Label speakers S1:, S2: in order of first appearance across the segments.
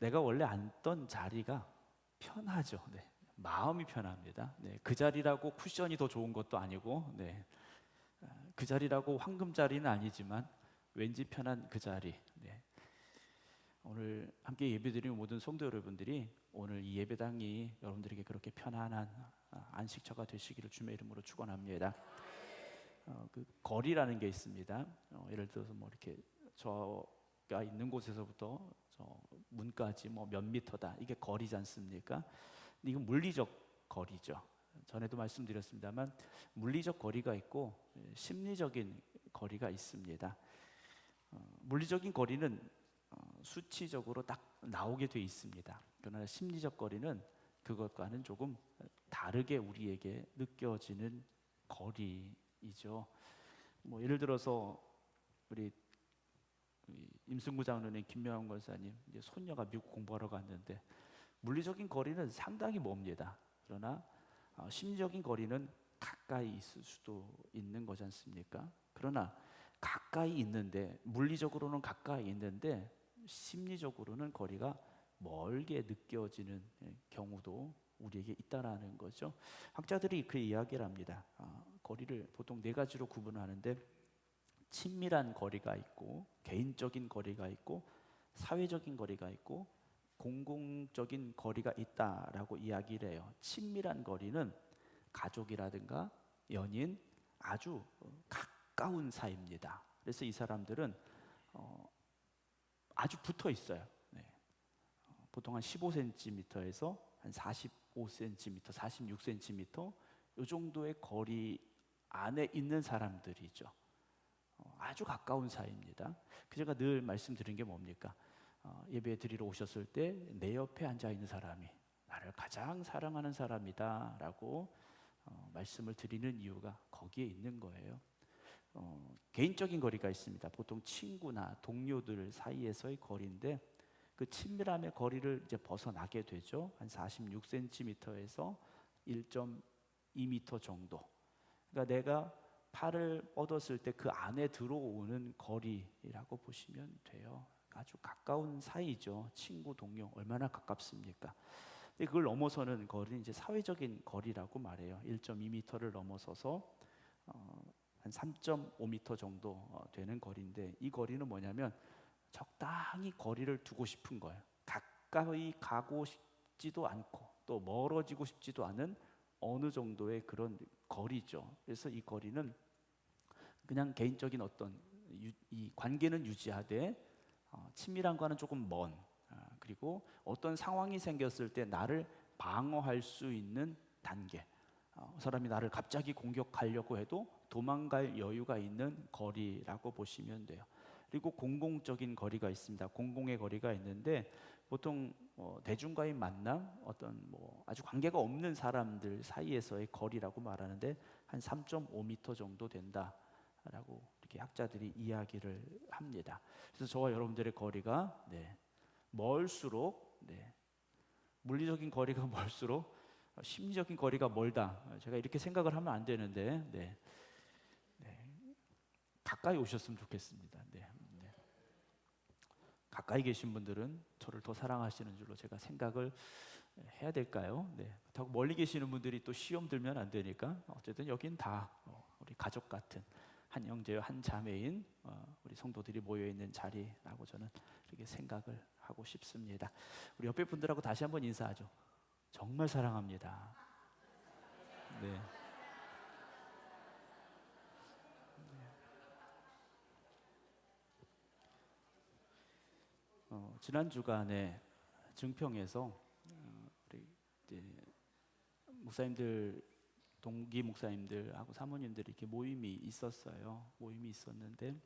S1: 내가 원래 앉던 자리가 편하죠. 네. 마음이 편합니다. 네. 그 자리라고 쿠션이 더 좋은 것도 아니고, 네. 그 자리라고 황금 자리는 아니지만 왠지 편한 그 자리. 네. 오늘 함께 예배드리는 모든 성도 여러분들이 오늘 이 예배당이 여러분들에게 그렇게 편안한 안식처가 되시기를 주의 이름으로 축원합니다. 그 거리라는 게 있습니다. 예를 들어서 뭐 이렇게 저가 있는 곳에서부터 저 문까지 뭐 몇 미터다, 이게 거리지 않습니까? 근데 이건 물리적 거리죠. 전에도 말씀드렸습니다만 물리적 거리가 있고 심리적인 거리가 있습니다. 물리적인 거리는 수치적으로 딱 나오게 돼 있습니다. 그러나 심리적 거리는 그것과는 조금 다르게 우리에게 느껴지는 거리이죠. 뭐 예를 들어서 우리 임승구 장로님, 김명환 권사님, 이제 손녀가 미국 공부하러 갔는데 물리적인 거리는 상당히 멉니다. 그러나 심리적인 거리는 가까이 있을 수도 있는 거지 않습니까? 그러나 가까이 있는데, 물리적으로는 가까이 있는데 심리적으로는 거리가 멀게 느껴지는 경우도 우리에게 있다라는 거죠. 학자들이 그 이야기를 합니다. 거리를 보통 네 가지로 구분하는데, 친밀한 거리가 있고, 개인적인 거리가 있고, 사회적인 거리가 있고, 공공적인 거리가 있다라고 이야기를 해요. 친밀한 거리는 가족이라든가 연인, 아주 가까운 사이입니다. 그래서 이 사람들은 아주 붙어 있어요. 네. 보통 한 15cm에서 한 45cm, 46cm 이 정도의 거리 안에 있는 사람들이죠. 아주 가까운 사이입니다. 제가 늘 말씀드린 게 뭡니까? 예배 드리러 오셨을 때 내 옆에 앉아 있는 사람이 나를 가장 사랑하는 사람이다 라고 말씀을 드리는 이유가 거기에 있는 거예요. 개인적인 거리가 있습니다. 보통 친구나 동료들 사이에서의 거리인데, 그 친밀함의 거리를 이제 벗어나게 되죠. 한 46cm에서 1.2m 정도. 그러니까 내가 팔을 뻗었을 때 그 안에 들어오는 거리라고 보시면 돼요. 아주 가까운 사이죠. 친구, 동료, 얼마나 가깝습니까? 근데 그걸 넘어서는 거리는 이제 사회적인 거리라고 말해요. 1.2m를 넘어서서 한 3.5m 정도 되는 거리인데, 이 거리는 뭐냐면 적당히 거리를 두고 싶은 거예요. 가까이 가고 싶지도 않고 또 멀어지고 싶지도 않은 어느 정도의 그런 거리죠. 그래서 이 거리는 그냥 개인적인 어떤 이 관계는 유지하되 친밀함과는 조금 먼, 그리고 어떤 상황이 생겼을 때 나를 방어할 수 있는 단계, 사람이 나를 갑자기 공격하려고 해도 도망갈 여유가 있는 거리라고 보시면 돼요. 그리고 공공적인 거리가 있습니다. 공공의 거리가 있는데 보통 대중과의 만남, 어떤 뭐 아주 관계가 없는 사람들 사이에서의 거리라고 말하는데 한 3.5m 정도 된다라고 이렇게 학자들이 이야기를 합니다. 그래서 저와 여러분들의 거리가 멀수록, 물리적인 거리가 멀수록 심리적인 거리가 멀다, 제가 이렇게 생각을 하면 안 되는데 가까이 오셨으면 좋겠습니다. 가까이 계신 분들은 저를 더 사랑하시는 줄로 제가 생각을 해야 될까요? 그렇다고 멀리 계시는 분들이 또 시험 들면 안 되니까 어쨌든 여긴 다 우리 가족 같은 한 형제와 한 자매인 우리 성도들이 모여 있는 자리라고 저는 이렇게 생각을 하고 싶습니다. 우리 옆에 분들하고 다시 한번 인사하죠. 정말 사랑합니다. 네. 지난 주간에 증평에서 우리 이제 목사님들, 동기 목사님들하고 사모님들이 이렇게 모임이 있었어요. 모임이 있었는데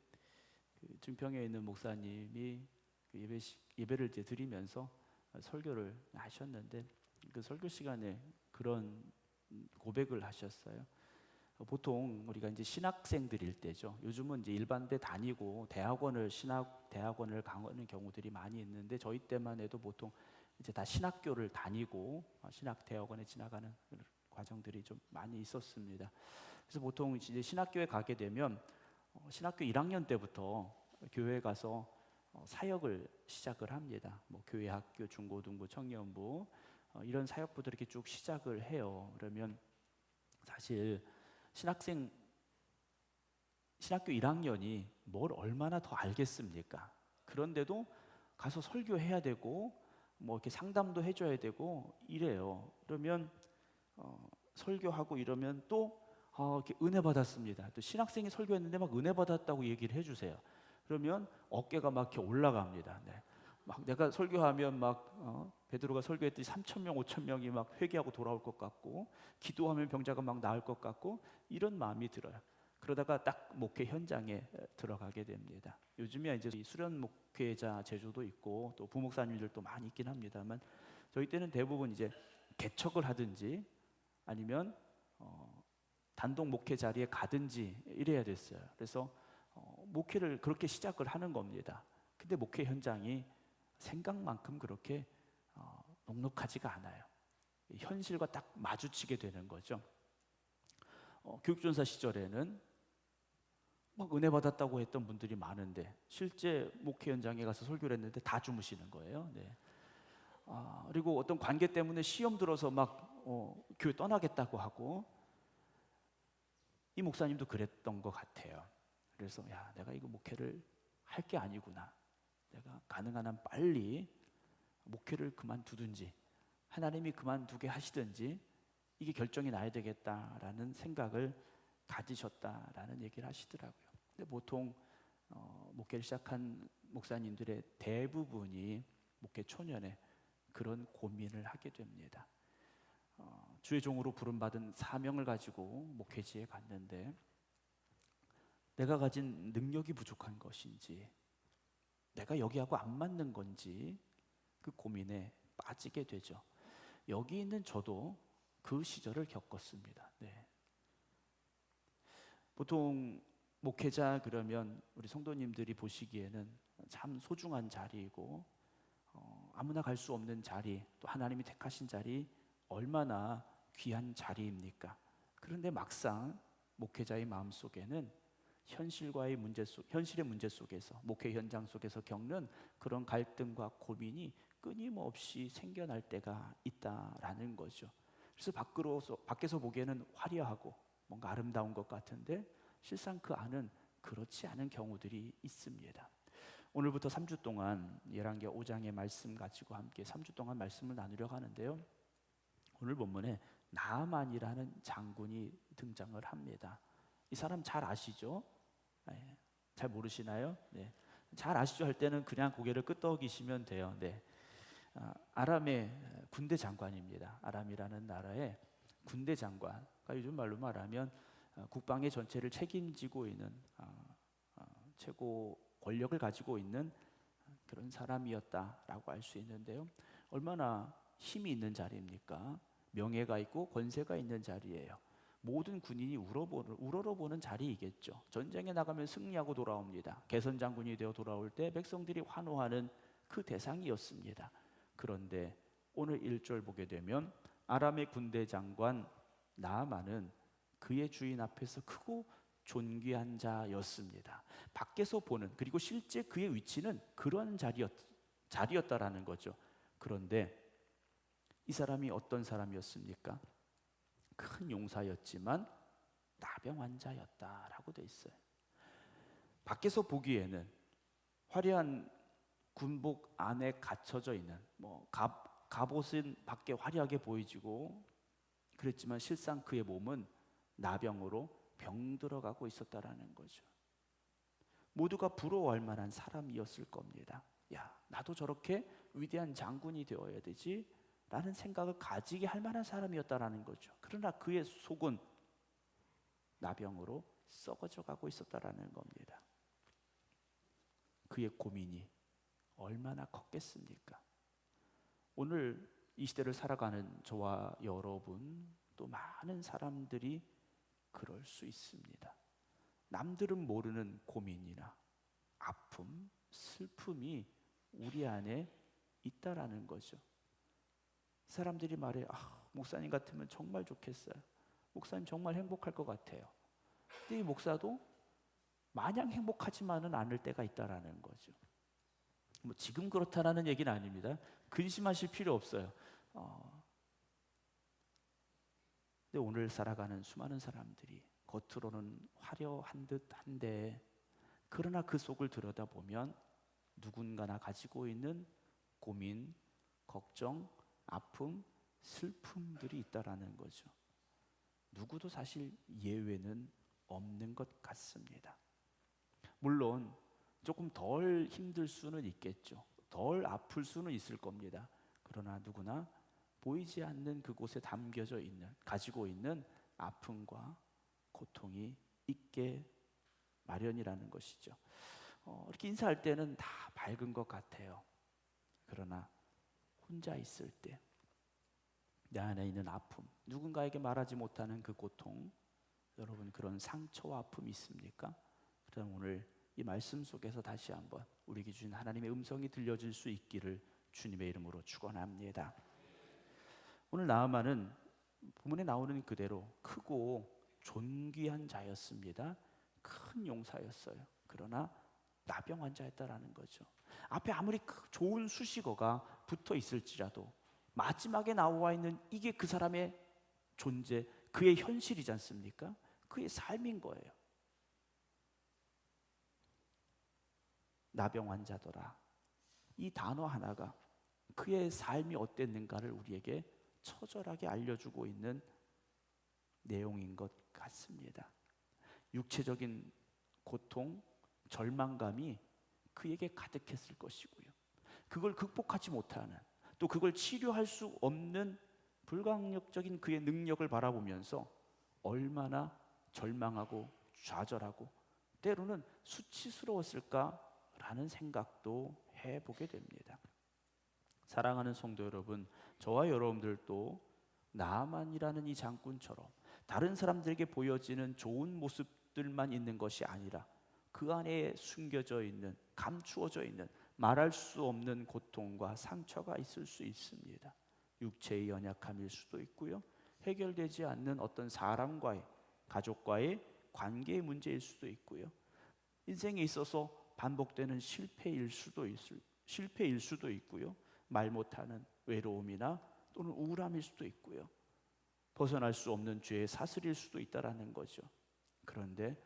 S1: 그 증평에 있는 목사님이 그 예배를 이제 드리면서 설교를 하셨는데, 그 설교 시간에 그런 고백을 하셨어요. 보통 우리가 이제 신학생들일 때죠. 요즘은 이제 일반대 다니고 대학원을 가는 경우들이 많이 있는데, 저희 때만 해도 보통 이제 다 신학교를 다니고 신학대학원에 지나가는 과정들이 좀 많이 있었습니다. 그래서 보통 이제 신학교에 가게 되면 신학교 1학년 때부터 교회에 가서 사역을 시작을 합니다. 뭐 교회, 학교, 중고등부, 청년부 이런 사역부들 이렇게 쭉 시작을 해요. 그러면 사실 신학교 1학년이 뭘 얼마나 더 알겠습니까? 그런데도 가서 설교해야 되고 뭐 이렇게 상담도 해줘야 되고 이래요. 그러면 설교하고 이러면 또 이렇게 은혜 받았습니다. 또 신학생이 설교했는데 막 은혜 받았다고 얘기를 해주세요. 그러면 어깨가 막 이렇게 올라갑니다. 네. 막 내가 설교하면 막 베드로가 설교했더니 3천 명, 5천 명이 막 회개하고 돌아올 것 같고, 기도하면 병자가 막 나을 것 같고 이런 마음이 들어요. 그러다가 딱 목회 현장에 들어가게 됩니다. 요즘에 이제 이 수련 목회자 제도도 있고 또 부목사님들도 많이 있긴 합니다만, 저희 때는 대부분 이제 개척을 하든지 아니면 단독 목회 자리에 가든지 이래야 됐어요. 그래서 목회를 그렇게 시작을 하는 겁니다. 근데 목회 현장이 생각만큼 그렇게 넉넉하지가 않아요. 현실과 딱 마주치게 되는 거죠. 교육전사 시절에는 막 은혜 받았다고 했던 분들이 많은데 실제 목회 현장에 가서 설교를 했는데 다 주무시는 거예요. 네. 그리고 어떤 관계 때문에 시험 들어서 막 교회 떠나겠다고 하고, 이 목사님도 그랬던 것 같아요. 그래서 야, 내가 이거 목회를 할 게 아니구나. 내가 가능한 한 빨리 목회를 그만두든지 하나님이 그만두게 하시든지 이게 결정이 나야 되겠다라는 생각을 가지셨다라는 얘기를 하시더라고요. 근데 보통 목회를 시작한 목사님들의 대부분이 목회 초년에 그런 고민을 하게 됩니다. 주의 종으로 부름받은 사명을 가지고 목회지에 갔는데 내가 가진 능력이 부족한 것인지, 내가 여기하고 안 맞는 건지 그 고민에 빠지게 되죠. 여기 있는 저도 그 시절을 겪었습니다. 네. 보통 목회자 그러면 우리 성도님들이 보시기에는 참 소중한 자리이고 아무나 갈 수 없는 자리, 또 하나님이 택하신 자리, 얼마나 귀한 자리입니까? 그런데 막상 목회자의 마음속에는 현실의 문제 속에서, 목회 현장 속에서 겪는 그런 갈등과 고민이 끊임없이 생겨날 때가 있다라는 거죠. 그래서 밖에서 보기에는 화려하고 뭔가 아름다운 것 같은데 실상 그 안은 그렇지 않은 경우들이 있습니다. 오늘부터 3주 동안 열왕기하 5장의 말씀 가지고 함께 3주 동안 말씀을 나누려고 하는데요. 오늘 본문에 나아만이라는 장군이 등장을 합니다. 이 사람 잘 아시죠? 네. 잘 모르시나요? 네. 잘 아시죠 할 때는 그냥 고개를 끄덕이시면 돼요. 네. 아람의 군대 장관입니다. 아람이라는 나라의 군대 장관. 그러니까 요즘 말로 말하면 국방의 전체를 책임지고 있는 최고 권력을 가지고 있는 그런 사람이었다라고 알 수 있는데요. 얼마나 힘이 있는 자리입니까? 명예가 있고 권세가 있는 자리예요. 모든 군인이 우러러보는 자리이겠죠. 전쟁에 나가면 승리하고 돌아옵니다. 개선 장군이 되어 돌아올 때 백성들이 환호하는 그 대상이었습니다. 그런데 오늘 1절 보게 되면 아람의 군대 장관 나아만은 그의 주인 앞에서 크고 존귀한 자였습니다. 밖에서 보는, 그리고 실제 그의 위치는 그런 자리였다라는 거죠. 그런데 이 사람이 어떤 사람이었습니까? 큰 용사였지만 나병 환자였다라고 돼 있어요. 밖에서 보기에는 화려한 군복 안에 갇혀져 있는, 갑옷은 밖에 화려하게 보이지고 그랬지만 실상 그의 몸은 나병으로 병들어가고 있었다라는 거죠. 모두가 부러워할 만한 사람이었을 겁니다. 야, 나도 저렇게 위대한 장군이 되어야 되지 라는 생각을 가지게 할 만한 사람이었다라는 거죠. 그러나 그의 속은 나병으로 썩어져 가고 있었다라는 겁니다. 그의 고민이 얼마나 컸겠습니까? 오늘 이 시대를 살아가는 저와 여러분, 또 많은 사람들이 그럴 수 있습니다. 남들은 모르는 고민이나 아픔, 슬픔이 우리 안에 있다라는 거죠. 사람들이 말해, 목사님 같으면 정말 좋겠어요. 목사님 정말 행복할 것 같아요. 근데 이 목사도 마냥 행복하지만은 않을 때가 있다라는 거죠. 뭐 지금 그렇다라는 얘기는 아닙니다. 근심하실 필요 없어요. 근데 오늘 살아가는 수많은 사람들이 겉으로는 화려한 듯 한데, 그러나 그 속을 들여다보면 누군가나 가지고 있는 고민, 걱정, 아픔, 슬픔들이 있다라는 거죠. 누구도 사실 예외는 없는 것 같습니다. 물론 조금 덜 힘들 수는 있겠죠. 덜 아플 수는 있을 겁니다. 그러나 누구나 보이지 않는 그곳에 담겨져 있는, 가지고 있는 아픔과 고통이 있게 마련이라는 것이죠. 이렇게 인사할 때는 다 밝은 것 같아요. 그러나 혼자 있을 때 내 안에 있는 아픔, 누군가에게 말하지 못하는 그 고통, 여러분 그런 상처와 아픔이 있습니까? 그럼 오늘 이 말씀 속에서 다시 한번 우리에게 주신 하나님의 음성이 들려질 수 있기를 주님의 이름으로 축원합니다. 오늘 나아만은 본문에 나오는 그대로 크고 존귀한 자였습니다. 큰 용사였어요. 그러나 나병 환자였다라는 거죠. 앞에 아무리 좋은 수식어가 붙어 있을지라도 마지막에 나와 있는 이게 그 사람의 존재, 그의 현실이지 않습니까? 그의 삶인 거예요. 나병 환자더라. 이 단어 하나가 그의 삶이 어땠는가를 우리에게 처절하게 알려주고 있는 내용인 것 같습니다. 육체적인 고통, 절망감이 그에게 가득했을 것이고요. 그걸 극복하지 못하는, 또 그걸 치료할 수 없는 불가항력적인 그의 능력을 바라보면서 얼마나 절망하고 좌절하고 때로는 수치스러웠을까라는 생각도 해보게 됩니다. 사랑하는 성도 여러분, 저와 여러분들도 나아만이라는 이 장군처럼 다른 사람들에게 보여지는 좋은 모습들만 있는 것이 아니라 그 안에 숨겨져 있는, 감추어져 있는, 말할 수 없는 고통과 상처가 있을 수 있습니다. 육체의 연약함일 수도 있고요, 해결되지 않는 어떤 사람과의, 가족과의 관계의 문제일 수도 있고요, 인생에 있어서 반복되는 실패일 수도 있고요, 말 못하는 외로움이나 또는 우울함일 수도 있고요, 벗어날 수 없는 죄의 사슬일 수도 있다라는 거죠. 그런데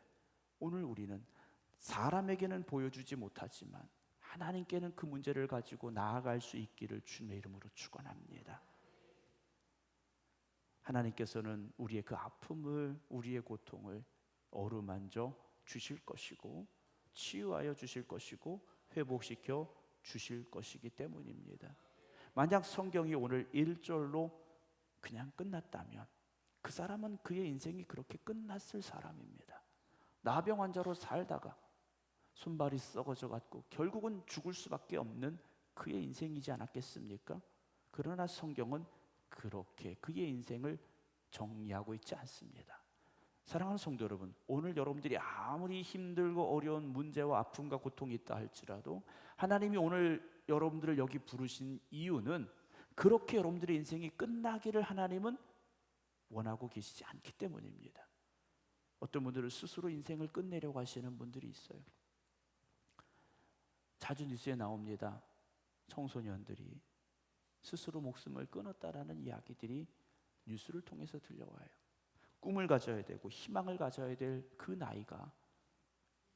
S1: 오늘 우리는 사람에게는 보여주지 못하지만 하나님께는 그 문제를 가지고 나아갈 수 있기를 주님의 이름으로 축원합니다. 하나님께서는 우리의 그 아픔을, 우리의 고통을 어루만져 주실 것이고 치유하여 주실 것이고 회복시켜 주실 것이기 때문입니다. 만약 성경이 오늘 1절로 그냥 끝났다면 그 사람은 그의 인생이 그렇게 끝났을 사람입니다. 나병 환자로 살다가 손발이 썩어져 갔고 결국은 죽을 수밖에 없는 그의 인생이지 않았겠습니까? 그러나 성경은 그렇게 그의 인생을 정리하고 있지 않습니다. 사랑하는 성도 여러분, 오늘 여러분들이 아무리 힘들고 어려운 문제와 아픔과 고통이 있다 할지라도 하나님이 오늘 여러분들을 여기 부르신 이유는 그렇게 여러분들의 인생이 끝나기를 하나님은 원하고 계시지 않기 때문입니다. 어떤 분들은 스스로 인생을 끝내려고 하시는 분들이 있어요. 자주 뉴스에 나옵니다. 청소년들이 스스로 목숨을 끊었다라는 이야기들이 뉴스를 통해서 들려와요. 꿈을 가져야 되고 희망을 가져야 될 그 나이가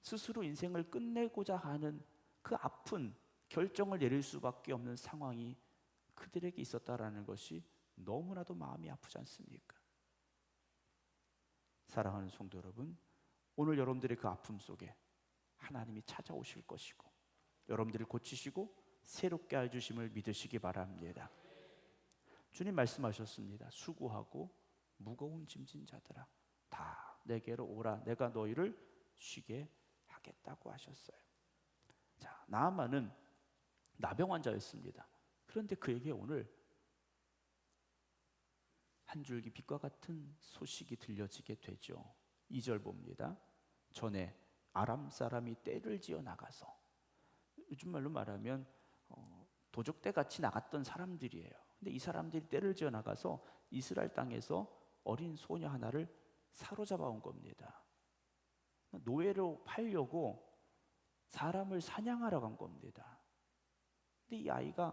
S1: 스스로 인생을 끝내고자 하는 그 아픈 결정을 내릴 수밖에 없는 상황이 그들에게 있었다라는 것이 너무나도 마음이 아프지 않습니까? 사랑하는 성도 여러분, 오늘 여러분들의 그 아픔 속에 하나님이 찾아오실 것이고 여러분들을 고치시고 새롭게 해주심을 믿으시기 바랍니다. 주님 말씀하셨습니다. 수고하고 무거운 짐진 자들아 다 내게로 오라, 내가 너희를 쉬게 하겠다고 하셨어요. 자, 나아만은 나병 환자였습니다. 그런데 그에게 오늘 한 줄기 빛과 같은 소식이 들려지게 되죠. 2절 봅니다. 전에 아람 사람이 떼를 지어 나가서, 요즘 말로 말하면 도적대 같이 나갔던 사람들이에요. 근데 이 사람들이 떼를 지어 나가서 이스라엘 땅에서 어린 소녀 하나를 사로잡아 온 겁니다. 노예로 팔려고 사람을 사냥하러 간 겁니다. 근데 이 아이가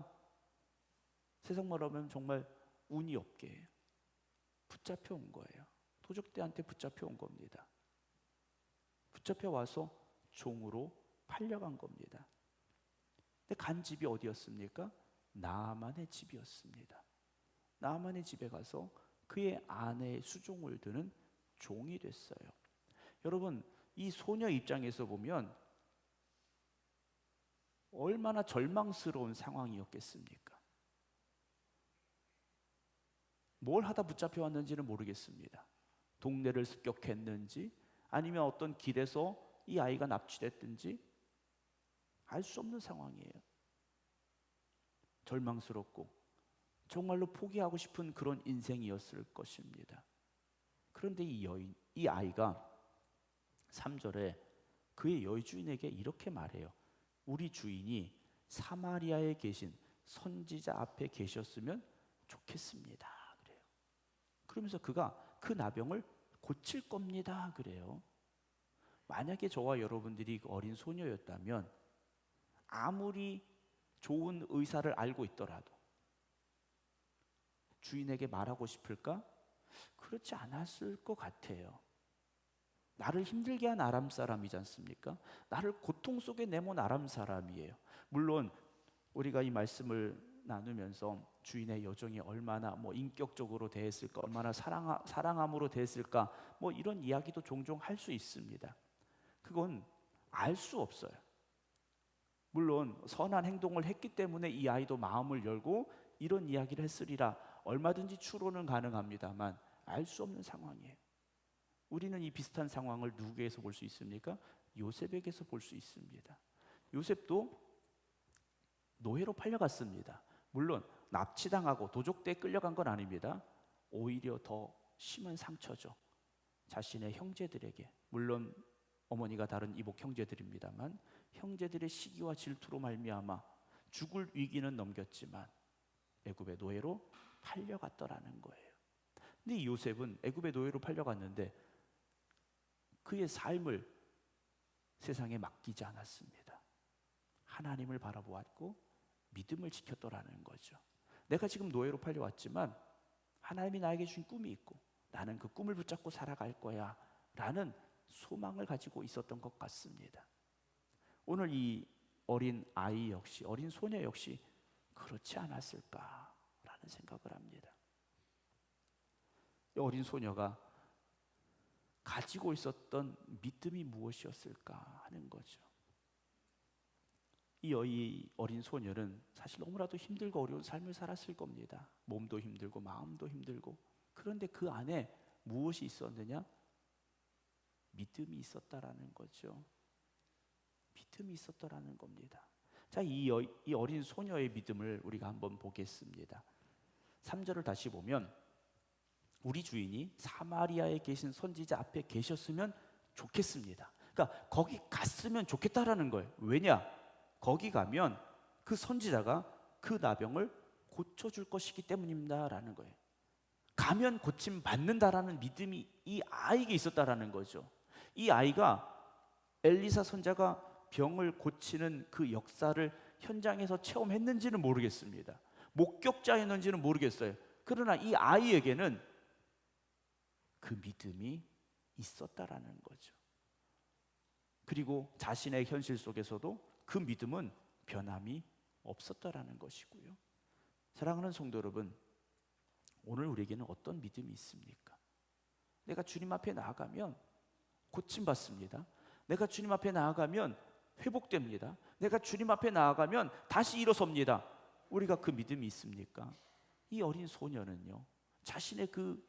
S1: 세상 말하면 정말 운이 없게 붙잡혀 온 거예요. 도적대한테 붙잡혀 온 겁니다. 붙잡혀 와서 종으로 팔려간 겁니다. 근데 간 집이 어디였습니까? 나아만의 집이었습니다. 나아만의 집에 가서 그의 아내의 수종을 드는 종이 됐어요. 여러분, 이 소녀 입장에서 보면 얼마나 절망스러운 상황이었겠습니까? 뭘 하다 붙잡혀 왔는지는 모르겠습니다. 동네를 습격했는지 아니면 어떤 길에서 이 아이가 납치됐든지 알 수 없는 상황이에요. 절망스럽고 정말로 포기하고 싶은 그런 인생이었을 것입니다. 그런데 이 아이가 3절에 그의 여주인에게 이렇게 말해요. 우리 주인이 사마리아에 계신 선지자 앞에 계셨으면 좋겠습니다. 그래요. 그러면서 그가 그 나병을 고칠 겁니다. 그래요. 만약에 저와 여러분들이 어린 소녀였다면 아무리 좋은 의사를 알고 있더라도 주인에게 말하고 싶을까? 그렇지 않았을 것 같아요. 나를 힘들게 한 아람 사람이지 않습니까? 나를 고통 속에 내몬 아람 사람이에요. 물론 우리가 이 말씀을 나누면서 주인의 여정이 얼마나 인격적으로 대했을까, 얼마나 사랑함으로 대했을까, 이런 이야기도 종종 할 수 있습니다. 그건 알 수 없어요. 물론 선한 행동을 했기 때문에 이 아이도 마음을 열고 이런 이야기를 했으리라 얼마든지 추론은 가능합니다만 알 수 없는 상황이에요. 우리는 이 비슷한 상황을 누구에게서 볼 수 있습니까? 요셉에게서 볼 수 있습니다. 요셉도 노예로 팔려갔습니다. 물론 납치당하고 도적대에 끌려간 건 아닙니다. 오히려 더 심한 상처죠. 자신의 형제들에게, 물론 어머니가 다른 이복 형제들입니다만 형제들의 시기와 질투로 말미암아 죽을 위기는 넘겼지만 애굽의 노예로 팔려갔더라는 거예요. 근데 이 요셉은 애굽의 노예로 팔려갔는데 그의 삶을 세상에 맡기지 않았습니다. 하나님을 바라보았고 믿음을 지켰더라는 거죠. 내가 지금 노예로 팔려왔지만 하나님이 나에게 주신 꿈이 있고 나는 그 꿈을 붙잡고 살아갈 거야 라는 소망을 가지고 있었던 것 같습니다. 오늘 이 어린 아이 역시, 어린 소녀 역시 그렇지 않았을까라는 생각을 합니다. 이 어린 소녀가 가지고 있었던 믿음이 무엇이었을까 하는 거죠. 이 어린 소녀는 사실 너무나도 힘들고 어려운 삶을 살았을 겁니다. 몸도 힘들고 마음도 힘들고. 그런데 그 안에 무엇이 있었느냐? 믿음이 있었다라는 거죠. 믿음이 있었다라는 겁니다. 자, 이 어린 소녀의 믿음을 우리가 한번 보겠습니다. 3절을 다시 보면 우리 주인이 사마리아에 계신 선지자 앞에 계셨으면 좋겠습니다. 그러니까 거기 갔으면 좋겠다라는 거예요. 왜냐? 거기 가면 그 선지자가 그 나병을 고쳐줄 것이기 때문입니다라는 거예요. 가면 고침 받는다라는 믿음이 이 아이에게 있었다라는 거죠. 이 아이가 엘리사 선지자가 병을 고치는 그 역사를 현장에서 체험했는지는 모르겠습니다. 목격자였는지는 모르겠어요. 그러나 이 아이에게는 그 믿음이 있었다라는 거죠. 그리고 자신의 현실 속에서도 그 믿음은 변함이 없었다라는 것이고요. 사랑하는 성도 여러분, 오늘 우리에게는 어떤 믿음이 있습니까? 내가 주님 앞에 나아가면 고침받습니다. 내가 주님 앞에 나아가면 회복됩니다. 내가 주님 앞에 나아가면 다시 일어섭니다. 우리가 그 믿음이 있습니까? 이 어린 소녀는요, 자신의 그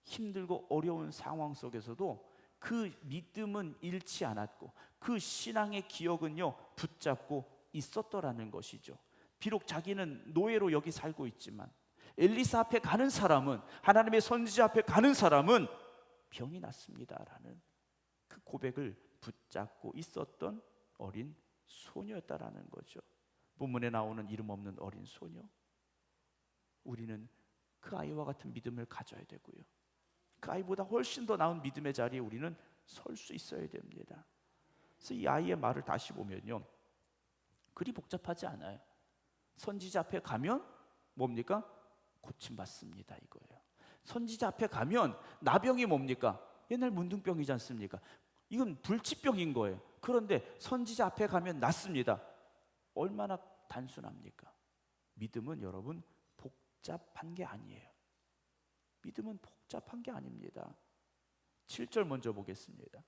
S1: 힘들고 어려운 상황 속에서도 그 믿음은 잃지 않았고 그 신앙의 기억은요 붙잡고 있었더라는 것이죠. 비록 자기는 노예로 여기 살고 있지만 엘리사 앞에 가는 사람은, 하나님의 선지자 앞에 가는 사람은 병이 났습니다라는 그 고백을 붙잡고 있었던 어린 소녀였다라는 거죠. 본문에 나오는 이름 없는 어린 소녀, 우리는 그 아이와 같은 믿음을 가져야 되고요, 그 아이보다 훨씬 더 나은 믿음의 자리에 우리는 설 수 있어야 됩니다. 그래서 이 아이의 말을 다시 보면요, 그리 복잡하지 않아요. 선지자 앞에 가면 뭡니까? 고침받습니다 이거예요. 선지자 앞에 가면 나병이 뭡니까? 옛날 문둥병이지 않습니까? 이건 불치병인 거예요. 그런데 선지자 앞에 가면 낫습니다. 얼마나 단순합니까? 믿음은 여러분 복잡한 게 아니에요. 믿음은 복잡한 게 아닙니다. 7절 먼저 보겠습니다.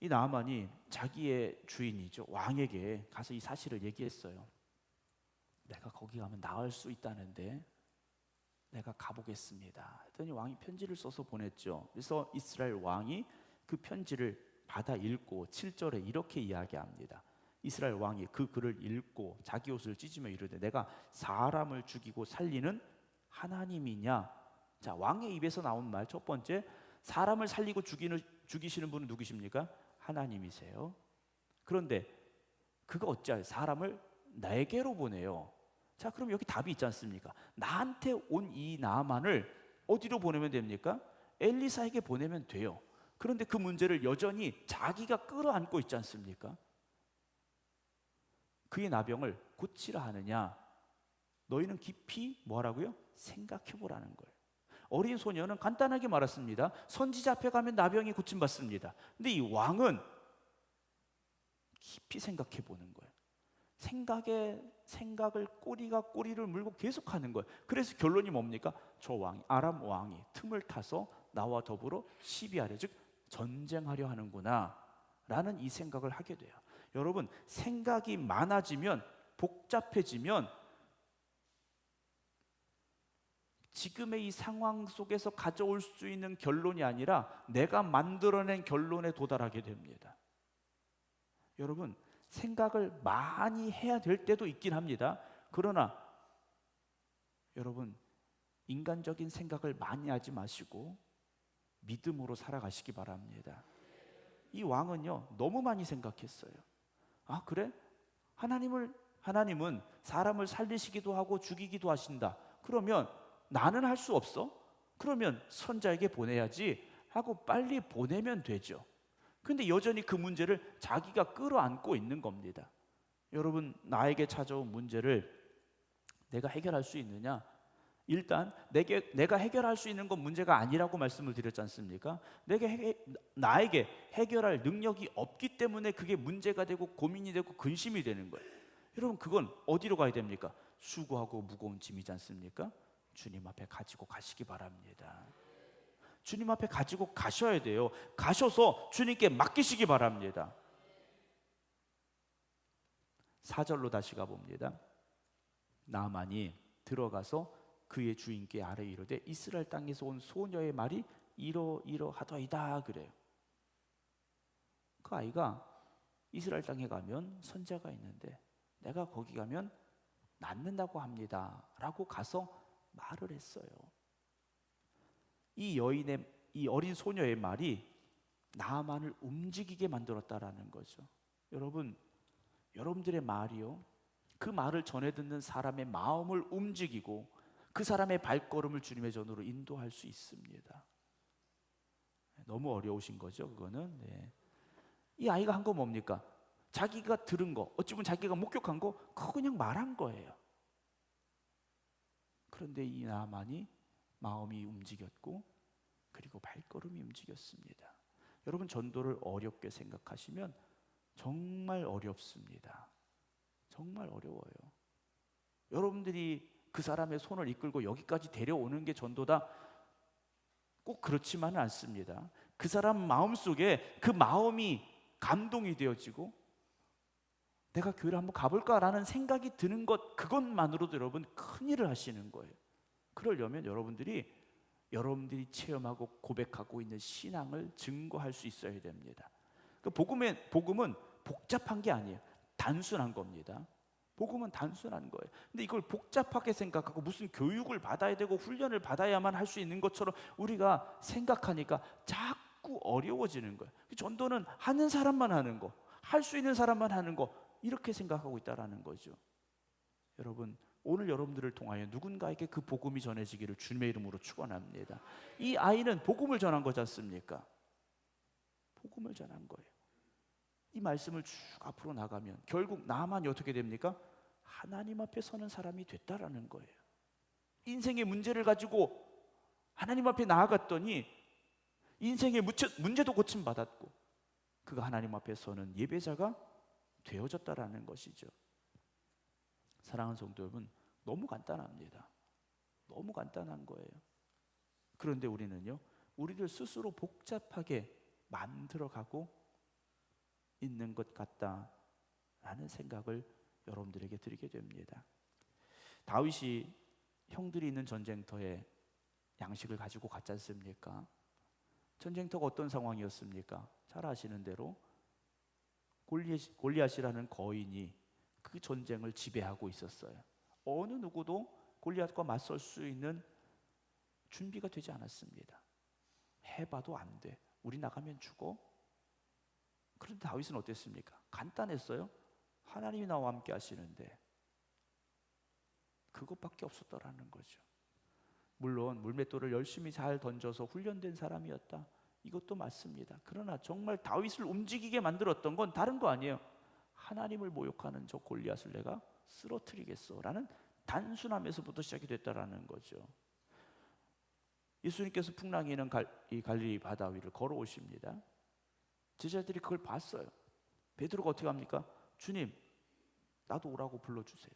S1: 이 나아만이 자기의 주인이죠, 왕에게 가서 이 사실을 얘기했어요. 내가 거기 가면 나을 수 있다는데 내가 가보겠습니다 했더니 왕이 편지를 써서 보냈죠. 그래서 이스라엘 왕이 그 편지를 받아 읽고 7절에 이렇게 이야기합니다. 이스라엘 왕이 그 글을 읽고 자기 옷을 찢으며 이르되 내가 사람을 죽이고 살리는 하나님이냐. 자, 왕의 입에서 나온 말 첫 번째, 사람을 살리고 죽이시는 분은 누구십니까? 하나님이세요. 그런데 그가 어찌하여 사람을 내게로 보내요. 자, 그럼 여기 답이 있지 않습니까? 나한테 온 이 나아만을 어디로 보내면 됩니까? 엘리사에게 보내면 돼요. 그런데 그 문제를 여전히 자기가 끌어안고 있지 않습니까? 그의 나병을 고치라 하느냐? 너희는 깊이 뭐하라고요? 생각해 보라는 거예요. 어린 소녀는 간단하게 말했습니다. 선지자 앞에 가면 나병이 고침받습니다. 근데 이 왕은 깊이 생각해 보는 거예요. 생각을 꼬리가 꼬리를 물고 계속하는 거예요. 그래서 결론이 뭡니까? 저 왕이, 아람 왕이 틈을 타서 나와 더불어 시비하려, 즉 전쟁하려 하는구나 라는 이 생각을 하게 돼요. 여러분, 생각이 많아지면, 복잡해지면 지금의 이 상황 속에서 가져올 수 있는 결론이 아니라 내가 만들어낸 결론에 도달하게 됩니다. 여러분, 생각을 많이 해야 될 때도 있긴 합니다. 그러나 여러분, 인간적인 생각을 많이 하지 마시고 믿음으로 살아가시기 바랍니다. 이 왕은요, 너무 많이 생각했어요. 아, 그래? 하나님은 사람을 살리시기도 하고 죽이기도 하신다. 그러면 나는 할 수 없어? 그러면 선자에게 보내야지 하고 빨리 보내면 되죠. 근데 여전히 그 문제를 자기가 끌어안고 있는 겁니다. 여러분, 나에게 찾아온 문제를 내가 해결할 수 있느냐? 일단 내가 해결할 수 있는 건 문제가 아니라고 말씀을 드렸지 않습니까? 나에게 해결할 능력이 없기 때문에 그게 문제가 되고 고민이 되고 근심이 되는 거예요. 여러분, 그건 어디로 가야 됩니까? 수고하고 무거운 짐이지 않습니까? 주님 앞에 가지고 가시기 바랍니다. 주님 앞에 가지고 가셔야 돼요. 가셔서 주님께 맡기시기 바랍니다. 4절로 다시 가봅니다. 나아만이 들어가서 그의 주인께 아뢰 이르되 이스라엘 땅에서 온 소녀의 말이 이러하더이다 그래요. 그 아이가 이스라엘 땅에 가면 선자가 있는데 내가 거기 가면 낫는다고 합니다 라고 가서 말을 했어요. 이 어린 소녀의 말이 나아만을 움직이게 만들었다라는 거죠. 여러분들의 말이요, 그 말을 전해 듣는 사람의 마음을 움직이고 그 사람의 발걸음을 주님의 전으로 인도할 수 있습니다. 너무 어려우신 거죠, 그거는. 네. 이 아이가 한 거 뭡니까? 자기가 들은 거, 어찌 보면 자기가 목격한 거, 그거 그냥 말한 거예요. 그런데 이 나아만이 마음이 움직였고 그리고 발걸음이 움직였습니다. 여러분, 전도를 어렵게 생각하시면 정말 어렵습니다. 정말 어려워요. 여러분들이 그 사람의 손을 이끌고 여기까지 데려오는 게 전도다? 꼭 그렇지만은 않습니다. 그 사람 마음속에 그 마음이 감동이 되어지고 내가 교회를 한번 가볼까라는 생각이 드는 것, 그것만으로도 여러분 큰일을 하시는 거예요. 그러려면 여러분들이 체험하고 고백하고 있는 신앙을 증거할 수 있어야 됩니다. 그 복음은 복잡한 게 아니에요. 단순한 겁니다. 복음은 단순한 거예요. 근데 이걸 복잡하게 생각하고 무슨 교육을 받아야 되고 훈련을 받아야만 할 수 있는 것처럼 우리가 생각하니까 자꾸 어려워지는 거예요. 전도는 하는 사람만 하는 거, 할 수 있는 사람만 하는 거, 이렇게 생각하고 있다라는 거죠. 여러분, 오늘 여러분들을 통하여 누군가에게 그 복음이 전해지기를 주님의 이름으로 축원합니다. 이 아이는 복음을 전한 거지 않습니까? 복음을 전한 거예요. 이 말씀을 쭉 앞으로 나가면 결국 나만이 어떻게 됩니까? 하나님 앞에 서는 사람이 됐다라는 거예요. 인생의 문제를 가지고 하나님 앞에 나아갔더니 인생의 문제도 고침받았고 그가 하나님 앞에 서는 예배자가 되어졌다라는 것이죠. 사랑하는 성도 여러분, 너무 간단합니다. 너무 간단한 거예요. 그런데 우리는요, 우리들 스스로 복잡하게 만들어가고 있는 것 같다라는 생각을 여러분들에게 드리게 됩니다. 다윗이 형들이 있는 전쟁터에 양식을 가지고 갔지 않습니까? 전쟁터가 어떤 상황이었습니까? 잘 아시는 대로 골리앗이라는 거인이 그 전쟁을 지배하고 있었어요. 어느 누구도 골리앗과 맞설 수 있는 준비가 되지 않았습니다. 해봐도 안 돼. 우리 나가면 죽어. 그런데 다윗은 어땠습니까? 간단했어요. 하나님이 나와 함께 하시는데 그것밖에 없었더라는 거죠. 물론 물맷돌을 열심히 잘 던져서 훈련된 사람이었다. 이것도 맞습니다. 그러나 정말 다윗을 움직이게 만들었던 건 다른 거 아니에요. 하나님을 모욕하는 저 골리앗을 내가 쓰러뜨리겠어라는 단순함에서부터 시작이 됐다라는 거죠. 예수님께서 풍랑이 있는 이 갈릴리 바다 위를 걸어오십니다. 제자들이 그걸 봤어요. 베드로가 어떻게 합니까? 주님, 나도 오라고 불러주세요.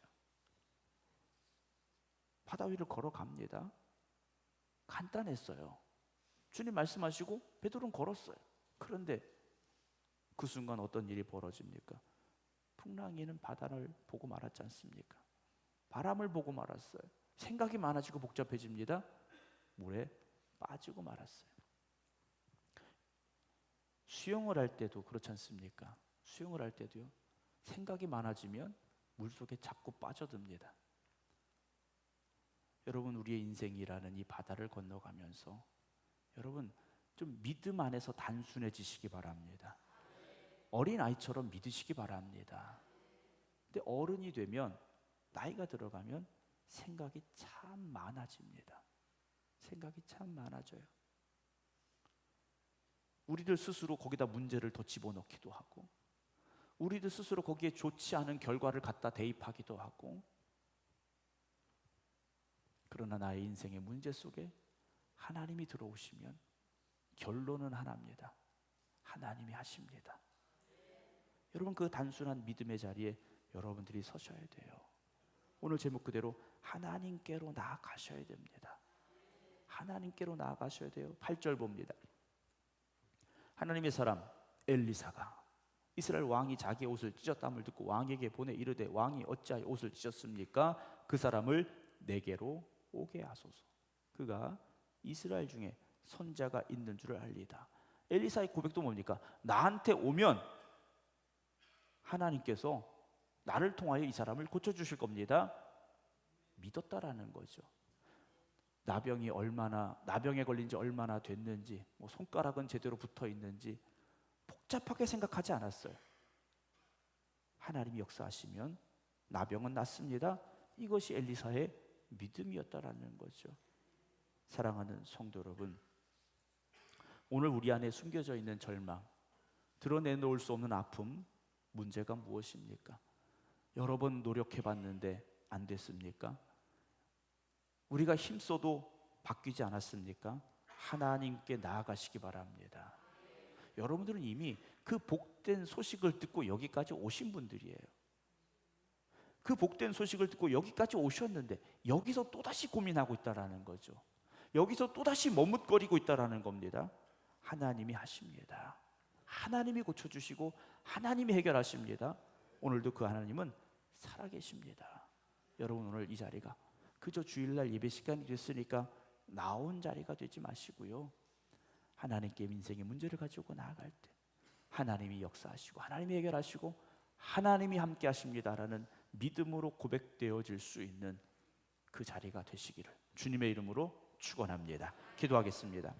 S1: 바다 위를 걸어갑니다. 간단했어요. 주님 말씀하시고 베드로는 걸었어요. 그런데 그 순간 어떤 일이 벌어집니까? 풍랑이는 바다를 보고 말았지 않습니까? 바람을 보고 말았어요. 생각이 많아지고 복잡해집니다. 물에 빠지고 말았어요. 수영을 할 때도 그렇지 않습니까? 수영을 할 때도요, 생각이 많아지면 물속에 자꾸 빠져듭니다. 여러분, 우리의 인생이라는 이 바다를 건너가면서 여러분 좀 믿음 안에서 단순해지시기 바랍니다. 어린아이처럼 믿으시기 바랍니다. 근데 어른이 되면, 나이가 들어가면 생각이 참 많아집니다. 생각이 참 많아져요. 우리들 스스로 거기다 문제를 더 집어넣기도 하고, 우리들 스스로 거기에 좋지 않은 결과를 갖다 대입하기도 하고, 그러나 나의 인생의 문제 속에 하나님이 들어오시면 결론은 하나입니다. 하나님이 하십니다. 여러분, 그 단순한 믿음의 자리에 여러분들이 서셔야 돼요. 오늘 제목 그대로 하나님께로 나아가셔야 됩니다. 하나님께로 나아가셔야 돼요. 8절 봅니다. 하나님의 사람 엘리사가 이스라엘 왕이 자기 옷을 찢었다함을 듣고 왕에게 보내 이르되 왕이 어찌하여 옷을 찢었습니까? 그 사람을 내게로 오게 하소서. 그가 이스라엘 중에 선자가 있는 줄을 알리다. 엘리사의 고백도 뭡니까? 나한테 오면 하나님께서 나를 통하여 이 사람을 고쳐주실 겁니다. 믿었다라는 거죠. 나병에 걸린 지 얼마나 됐는지, 손가락은 제대로 붙어 있는지 복잡하게 생각하지 않았어요. 하나님이 역사하시면 나병은 낫습니다. 이것이 엘리사의 믿음이었다라는 거죠. 사랑하는 성도 여러분, 오늘 우리 안에 숨겨져 있는 절망, 드러내놓을 수 없는 아픔, 문제가 무엇입니까? 여러 번 노력해봤는데 안 됐습니까? 우리가 힘써도 바뀌지 않았습니까? 하나님께 나아가시기 바랍니다. 여러분들은 이미 그 복된 소식을 듣고 여기까지 오신 분들이에요. 그 복된 소식을 듣고 여기까지 오셨는데 여기서 또다시 고민하고 있다라는 거죠. 여기서 또다시 머뭇거리고 있다라는 겁니다. 하나님이 하십니다. 하나님이 고쳐주시고 하나님이 해결하십니다. 오늘도 그 하나님은 살아계십니다. 여러분, 오늘 이 자리가 그저 주일날 예배 시간이 됐으니까 나온 자리가 되지 마시고요, 하나님께 인생의 문제를 가지고 나아갈 때 하나님이 역사하시고 하나님이 해결하시고 하나님이 함께 하십니다라는 믿음으로 고백되어질 수 있는 그 자리가 되시기를 주님의 이름으로 축원합니다. 기도하겠습니다.